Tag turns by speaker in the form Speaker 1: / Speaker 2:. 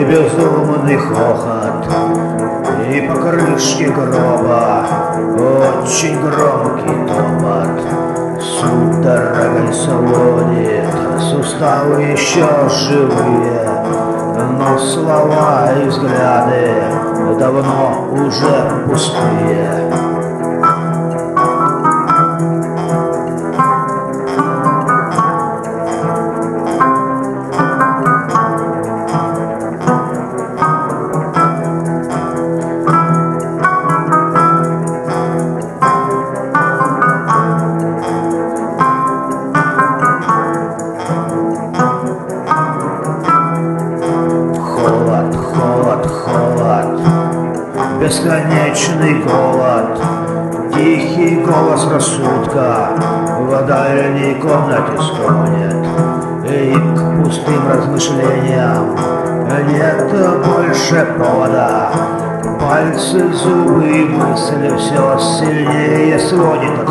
Speaker 1: безумный хохот, и по крышке гроба очень громкий топот. Судорогой сводит суставы еще живые, но слова и взгляды давно уже пустые. Холод, бесконечный голод, тихий голос рассудка в дальней комнате стонет, и к пустым размышлениям нет больше повода. Пальцы, зубы и мысли все сильнее сводит от